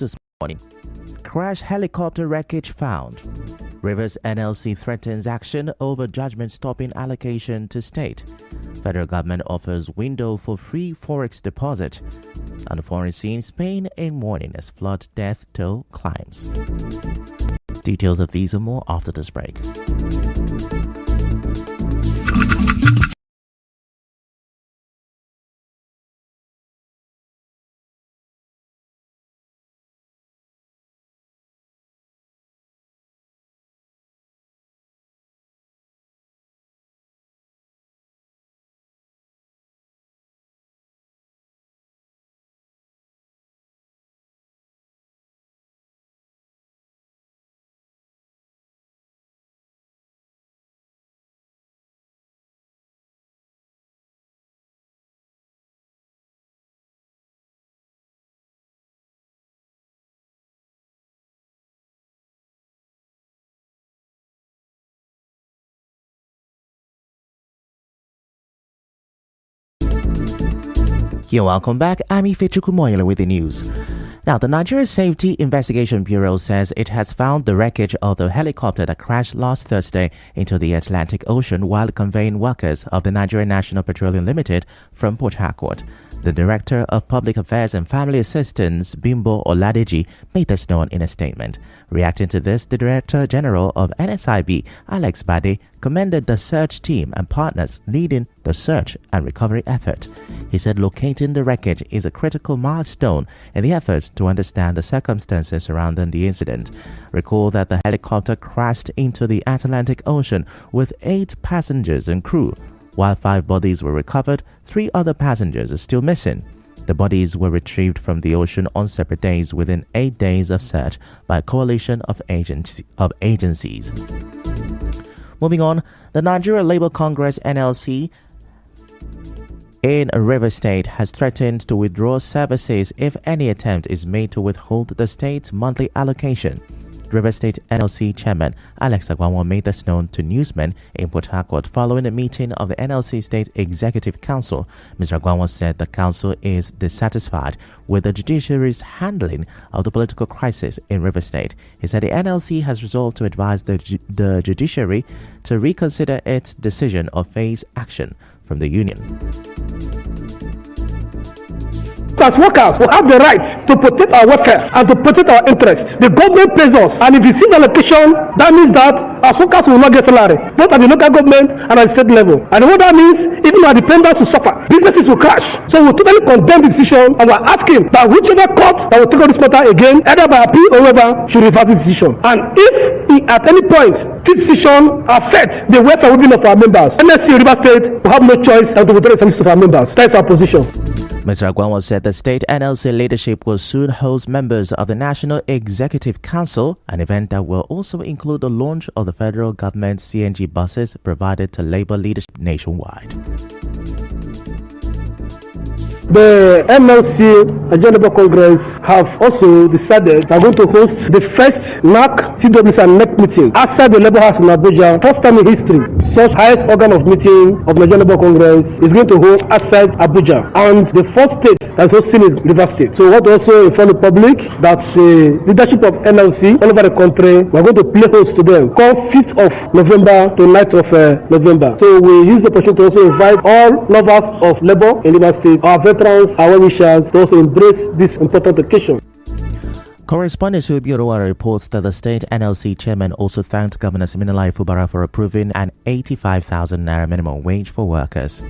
this morning. Crash helicopter wreckage found. Rivers NLC threatens action over judgment stopping allocation to state. Federal government offers window for free forex deposit. On the foreign scene, Spain in mourning as flood death toll climbs. Details of these and more after this break. Here, welcome back. I'm Ife Chukwumoyele with the news. Now, the Nigeria Safety Investigation Bureau says it has found the wreckage of the helicopter that crashed last Thursday into the Atlantic Ocean while conveying workers of the Nigeria National Petroleum Limited from Port Harcourt. The Director of Public Affairs and Family Assistance, Bimbo Oladeji, made this known in a statement. Reacting to this, the Director General of NSIB, Alex Bade, commended the search team and partners leading the search and recovery effort. He said locating the wreckage is a critical milestone in the effort to understand the circumstances surrounding the incident. Recall that the helicopter crashed into the Atlantic Ocean with 8 passengers and crew. While 5 bodies were recovered, 3 other passengers are still missing. The bodies were retrieved from the ocean on separate days within 8 days of search by a coalition of agencies. Moving on, the Nigeria Labour Congress NLC in Rivers State has threatened to withdraw services if any attempt is made to withhold the state's monthly allocation. Rivers State NLC Chairman Alex Agwanwo made this known to newsmen in Port Harcourt following a meeting of the NLC State Executive Council. Mr. Agwanwo said the council is dissatisfied with the judiciary's handling of the political crisis in Rivers State. He said the NLC has resolved to advise the judiciary to reconsider its decision or face action from the union. As workers, we have the right to protect our welfare and to protect our interests. The government pays us, and if it sees allocation, that means that our workers will not get salary, both at the local government and at the state level. And what that means, even our dependents will suffer. Businesses will crash. So we totally condemn the decision, and we're asking that whichever court that will take on this matter again, either by appeal or whatever, should reverse this decision. And if at any point this decision affects the welfare well-being of our members, NSC Rivers State will have no choice than to withdraw the services of our members. That's our position. Mr. Agwanwo said the state NLC leadership will soon host members of the National Executive Council, an event that will also include the launch of the federal government CNG buses provided to Labour leadership nationwide. The NLC Nigeria Labour Congress have also decided they are going to host the first NAC, CWC and NEC meeting outside the Labour House in Abuja. First time in history, such highest organ of meeting of Nigeria Labour Congress is going to hold outside Abuja. And the first state that's hosting is Rivers State. So we want to also inform the public that the leadership of NLC all over the country, we are going to play host to them come 5th of November to 9th of November. So we use the opportunity to also invite all lovers of Labour in Rivers State, our veterans, our wishers, to also embrace this important occasion. Correspondent Subi Orowara reports that the state NLC chairman also thanked Governor Siminalayi Fubara for approving an 85,000 naira minimum wage for workers.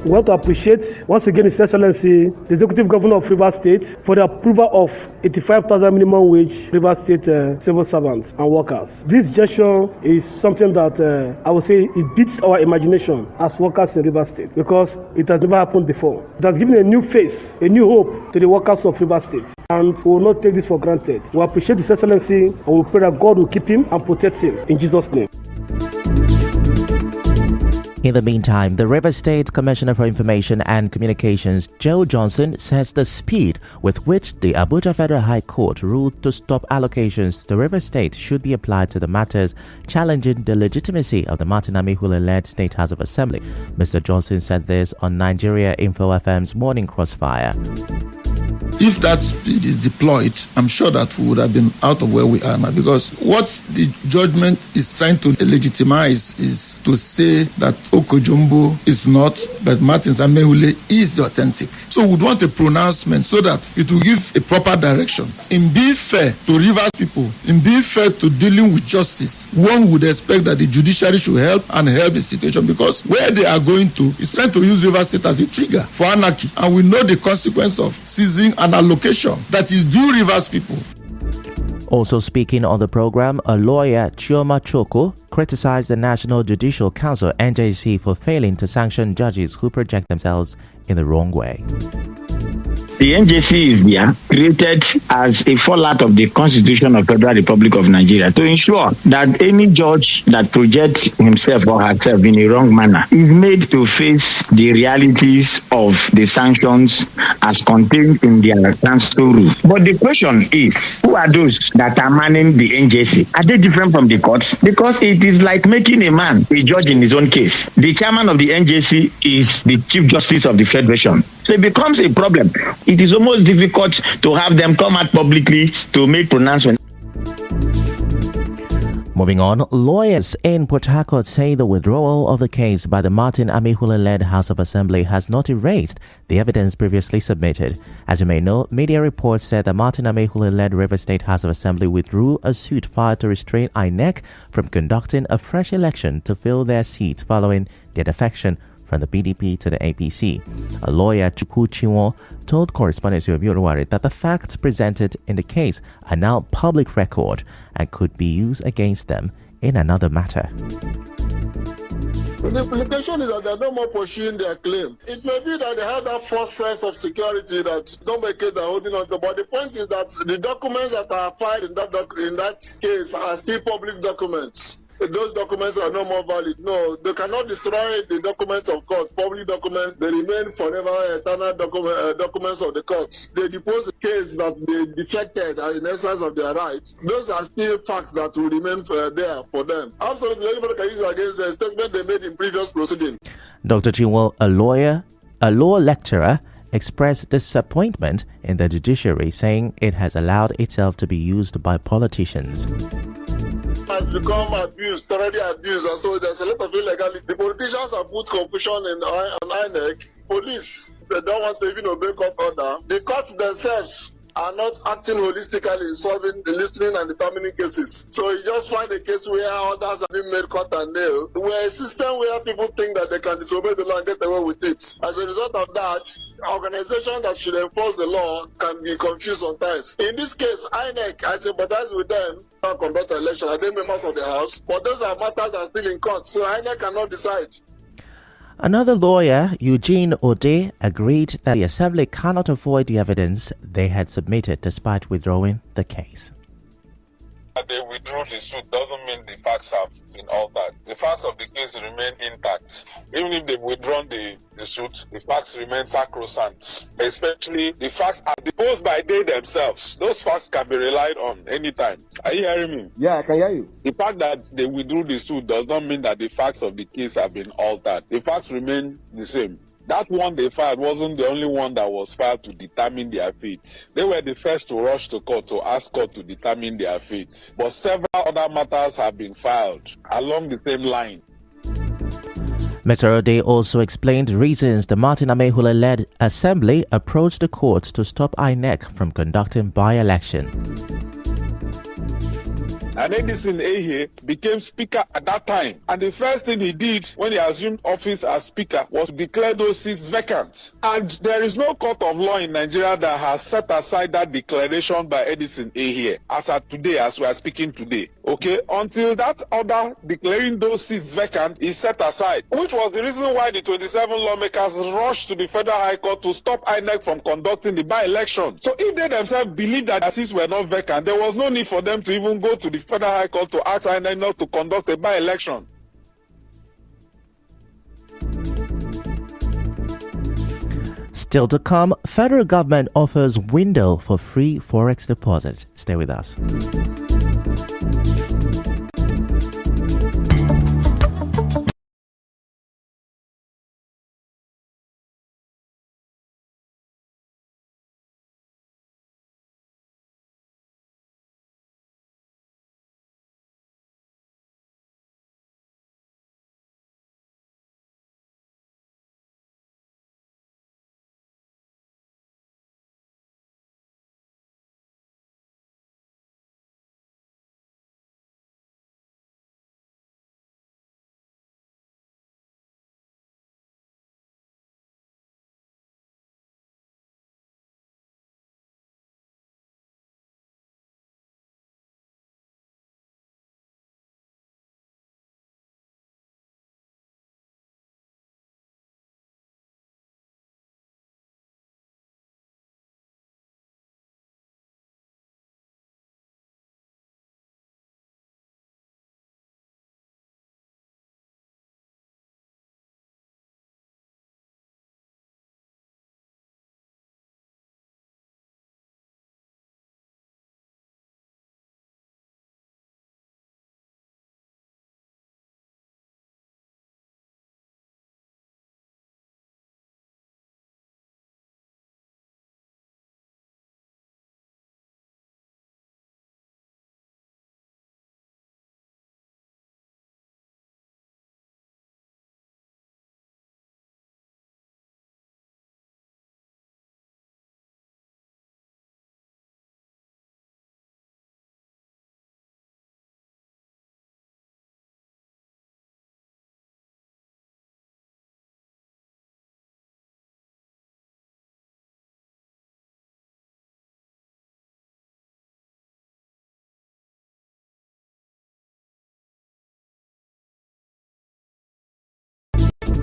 We want to appreciate once again His Excellency, the Executive Governor of Rivers State, for the approval of 85,000 minimum wage Rivers State civil servants and workers. This gesture is something that I would say it beats our imagination as workers in Rivers State, because it has never happened before. It has given a new face, a new hope to the workers of Rivers State, and we will not take this for granted. We appreciate His Excellency and we pray that God will keep him and protect him in Jesus' name. In the meantime, the Rivers State Commissioner for Information and Communications, Joe Johnson, says the speed with which the Abuja Federal High Court ruled to stop allocations to Rivers State should be applied to the matters challenging the legitimacy of the Martin Amihule-led State House of Assembly. Mr. Johnson said this on Nigeria Info FM's Morning Crossfire. If that speed is deployed, I'm sure that we would have been out of where we are now, because what the judgment is trying to legitimize is to say that Okojumbo is not, but Martins Amehule is the authentic. So we would want a pronouncement so that it will give a proper direction. In being fair to Rivers people, in being fair to dealing with justice, one would expect that the judiciary should help the situation, because where they are going to is trying to use Rivers State as a trigger for anarchy, and we know the consequence of seizing an allocation that is due Rivers people. Also speaking on the program, a lawyer, Chioma Choko, criticized the National Judicial Council (NJC) for failing to sanction judges who project themselves in the wrong way. The NJC is there, created as a fallout of the Constitution of Federal Republic of Nigeria, to ensure that any judge that projects himself or herself in a wrong manner is made to face the realities of the sanctions as contained in their council rules. But the question is, who are those that are manning the NJC? Are they different from the courts? Because it is like making a man a judge in his own case. The chairman of the NJC is the Chief Justice of the Federation. So it becomes a problem. It is almost difficult to have them come out publicly to make pronouncements. Moving on, lawyers in Port Harcourt say the withdrawal of the case by the Martin Amehule-led House of Assembly has not erased the evidence previously submitted. As you may know, media reports said the Martin Amehule-led Rivers State House of Assembly withdrew a suit filed to restrain INEC from conducting a fresh election to fill their seats following their defection from the PDP to the APC. A lawyer, Chukwu Chinwo, told correspondent Yomi Oluwari that the facts presented in the case are now public record and could be used against them in another matter. The implication is that they're no more pursuing their claim. It may be that they have that false sense of security that don't make it they're holding on to, but the point is that the documents that are filed in that case are still public documents. Those documents are no more valid. No, they cannot destroy the documents of court. Public documents, they remain forever eternal documents of the courts. They depose the case that they defected in essence of their rights. Those are still facts that will remain there for them. Absolutely, anybody can use it against the statement they made in previous proceedings. Dr. Chinwo, a law lecturer, expressed disappointment in the judiciary, saying it has allowed itself to be used by politicians. Has become abused, thoroughly abused, and so there's a lot of illegality. The politicians have put confusion in INEC. Police, they don't want to even obey court order. The courts themselves are not acting holistically in solving, listening and determining cases. So you just find a case where others have been made cut and nail. We're a system where people think that they can disobey the law and get away with it. As a result of that, organizations that should enforce the law can be confused sometimes. In this case, INEC, I sympathize with them. Conduct an election. Are they members of the House? But those are matters that are still in court, so INEC cannot decide. Another lawyer, Eugene Ode, agreed that the Assembly cannot avoid the evidence they had submitted despite withdrawing the case. They withdrew the suit doesn't mean the facts have been altered. The facts of the case remain intact. Even if they've withdrawn the suit, the facts remain sacrosanct. Especially the facts as deposed by they themselves. Those facts can be relied on anytime. Are you hearing me? Yeah, I can hear you. The fact that they withdrew the suit does not mean that the facts of the case have been altered. The facts remain the same. That one they filed wasn't the only one that was filed to determine their fate. They were the first to rush to court to ask court to determine their fate. But several other matters have been filed along the same line. Mr. Ode also explained reasons the Martin Amehule-led Assembly approached the court to stop INEC from conducting by-election. And Edison Ehe became speaker at that time. And the first thing he did when he assumed office as speaker was to declare those seats vacant. And there is no court of law in Nigeria that has set aside that declaration by Edison Ehe as at today, as we are speaking today. Okay, until that order declaring those seats vacant is set aside, which was the reason why the 27 lawmakers rushed to the Federal High Court to stop INEC from conducting the by-election. So if they themselves believed that the seats were not vacant, there was no need for them to even go to the Federal High Court to ask INEC not to conduct a by-election. Still to come, federal government offers window for free forex deposit. Stay with us.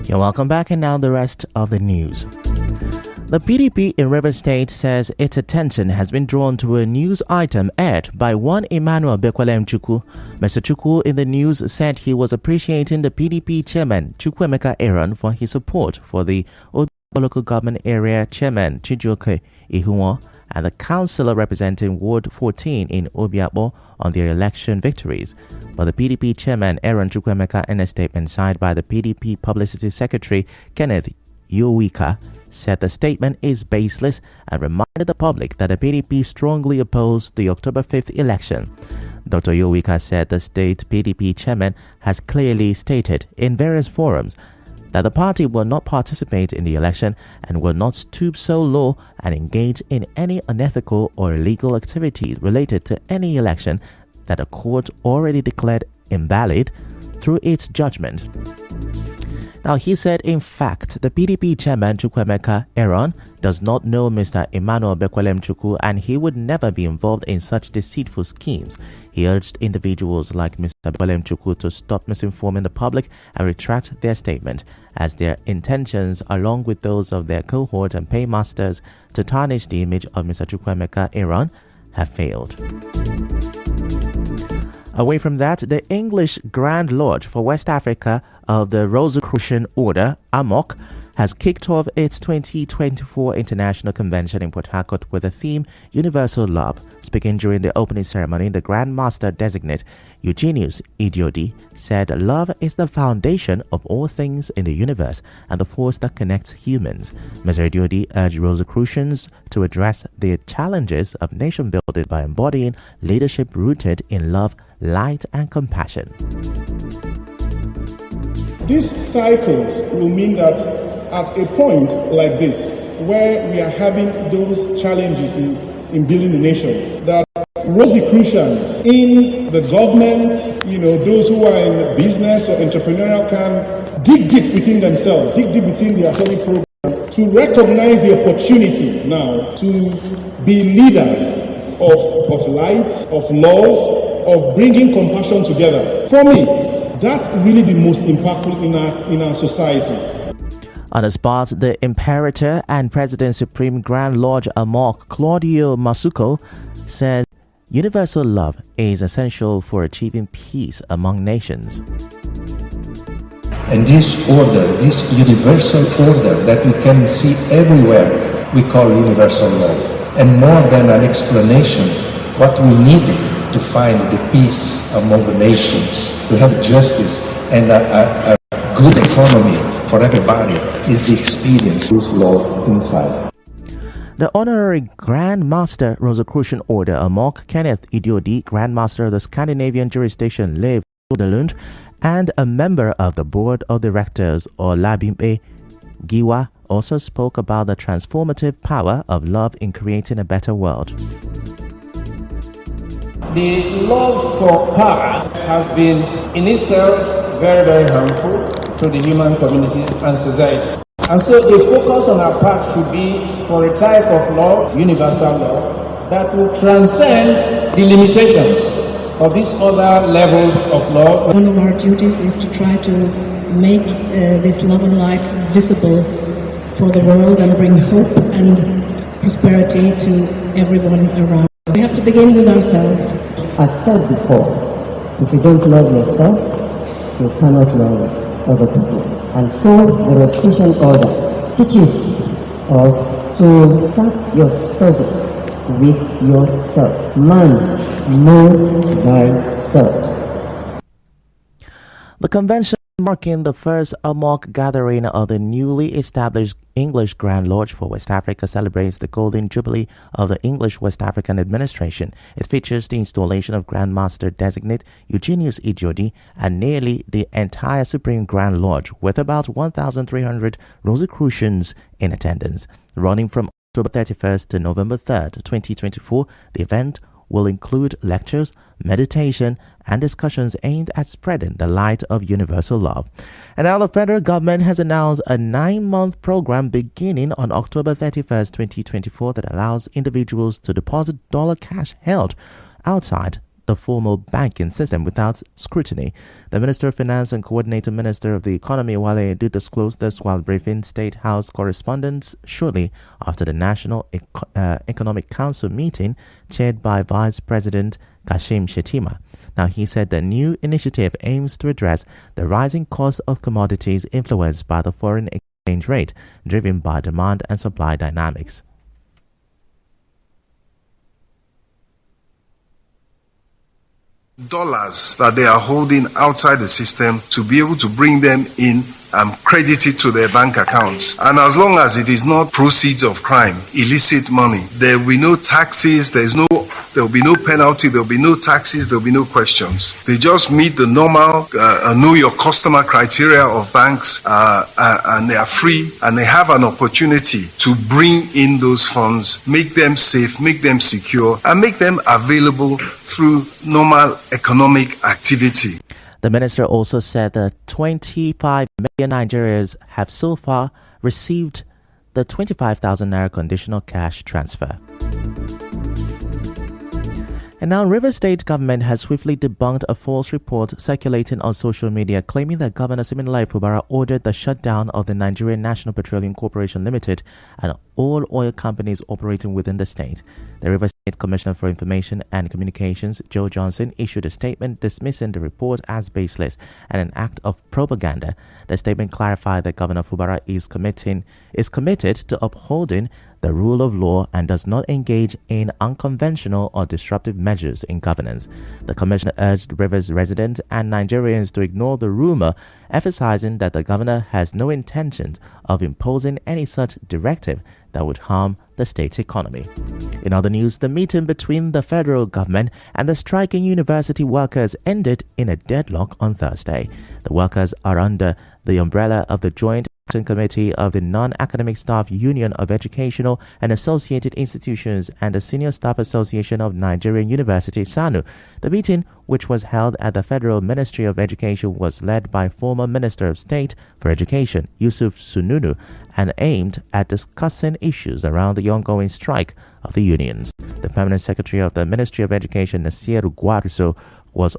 You're welcome back, and now the rest of the news. The PDP in Rivers State says its attention has been drawn to a news item aired by one Emmanuel Bekwalem Chukwu. Mr. Chukwu in the news said he was appreciating the PDP chairman Chukwuemeka Aaron for his support for the Obia local government area chairman Chijioke Ihuo and the councillor representing Ward 14 in Obiakpo on their election victories. But the PDP chairman Aaron Chukwuemeka, in a statement signed by the PDP Publicity Secretary Kenneth Yowika, said the statement is baseless and reminded the public that the PDP strongly opposed the October 5th election. Dr. Yowika said the state PDP chairman has clearly stated in various forums that the party will not participate in the election and will not stoop so low and engage in any unethical or illegal activities related to any election that a court already declared invalid through its judgment. Now, he said, in fact, the PDP chairman Chukwuemeka Aaron does not know Mr. Emmanuel Bekwalem Chukwu, and he would never be involved in such deceitful schemes. He urged individuals like Mr. Bekwalem Chukwu to stop misinforming the public and retract their statement, as their intentions, along with those of their cohort and paymasters to tarnish the image of Mr. Chukwuemeka Aaron, have failed. Away from that, the English Grand Lodge for West Africa of the Rosicrucian Order, AMOC, has kicked off its 2024 International Convention in Port Harcourt with the theme Universal Love. Speaking during the opening ceremony, the Grand Master Designate Eugenius Idiodi said love is the foundation of all things in the universe and the force that connects humans. Mr. Idiodi urged Rosicrucians to address the challenges of nation building by embodying leadership rooted in love, light, and compassion. These cycles will mean that at a point like this, where we are having those challenges in building the nation, that Rosicrucians in the government, those who are in business or entrepreneurial can dig deep within themselves, dig deep within their holy program to recognize the opportunity now to be leaders of light, of love, of bringing compassion together. For me, that's really the most impactful in our society. On the spot, the Imperator and President Supreme Grand Lodge AMOC, Claudio Masuco, said universal love is essential for achieving peace among nations. And this order, this universal order that we can see everywhere, we call universal love. And more than an explanation, what we need to find the peace among the nations, to have justice and a good economy for everybody is the experience with love inside. The Honorary Grand Master Rosicrucian Order AMOC, Kenneth Idiodi, Grand Master of the Scandinavian Jurisdiction Leif Soderlund, and a member of the Board of Directors Olabimpe Giwa also spoke about the transformative power of love in creating a better world. The love for power has been in itself very, very harmful to the human communities and society. And so the focus on our part should be for a type of love, universal love, that will transcend the limitations of these other levels of love. One of our duties is to try to make this love and light visible for the world and bring hope and prosperity to everyone around. We have to begin with ourselves. As said before, if you don't love yourself, you cannot love other people. And so the Rosicrucian Order teaches us to start your study with yourself. Man, know thyself. The convention marking the first AMOC gathering of the newly established English Grand Lodge for West Africa celebrates the Golden Jubilee of the English West African Administration. It features the installation of Grand Master Designate Eugenius Idiodi and nearly the entire Supreme Grand Lodge, with about 1,300 Rosicrucians in attendance. Running from October 31st to November 3rd, 2024, the event will include lectures, meditation, and discussions aimed at spreading the light of universal love. And now the federal government has announced a 9-month program beginning on October 31st, 2024 that allows individuals to deposit dollar cash held outside the formal banking system without scrutiny. The Minister of Finance and Coordinator Minister of the Economy, Wale Edu, disclosed this while briefing State House correspondents shortly after the National Economic Council meeting chaired by Vice President Kashim Shettima. Now, he said the new initiative aims to address the rising cost of commodities influenced by the foreign exchange rate, driven by demand and supply dynamics. Dollars that they are holding outside the system to be able to bring them in and credit it to their bank accounts. And as long as it is not proceeds of crime, illicit money, there will be no taxes, there will be no penalty, there will be no taxes, there will be no questions. They just meet the normal know your customer criteria of banks and they are free and they have an opportunity to bring in those funds, make them safe, make them secure, and make them available through normal economic activity. The minister also said that 25 million Nigerians have so far received the 25,000 naira conditional cash transfer. And now, Rivers State government has swiftly debunked a false report circulating on social media claiming that Governor Siminalayi Fubara ordered the shutdown of the Nigerian National Petroleum Corporation Limited and all oil companies operating within the state. The Rivers State Commissioner for Information and Communications, Joe Johnson, issued a statement dismissing the report as baseless and an act of propaganda. The statement clarified that Governor Fubara is committed to upholding the rule of law and does not engage in unconventional or disruptive measures in governance. The commissioner urged Rivers residents and Nigerians to ignore the rumor, emphasizing that the governor has no intentions of imposing any such directive that would harm the state's economy. In other news, the meeting between the federal government and the striking university workers ended in a deadlock on Thursday. The workers are under the umbrella of the Joint Action Committee of the Non-Academic Staff Union of Educational and Associated Institutions and the Senior Staff Association of Nigerian Universities, SANU. The meeting, which was held at the Federal Ministry of Education, was led by former Minister of State for Education, Yusuf Sununu, and aimed at discussing issues around the ongoing strike of the unions. The Permanent Secretary of the Ministry of Education, Nasir Gwarzo, was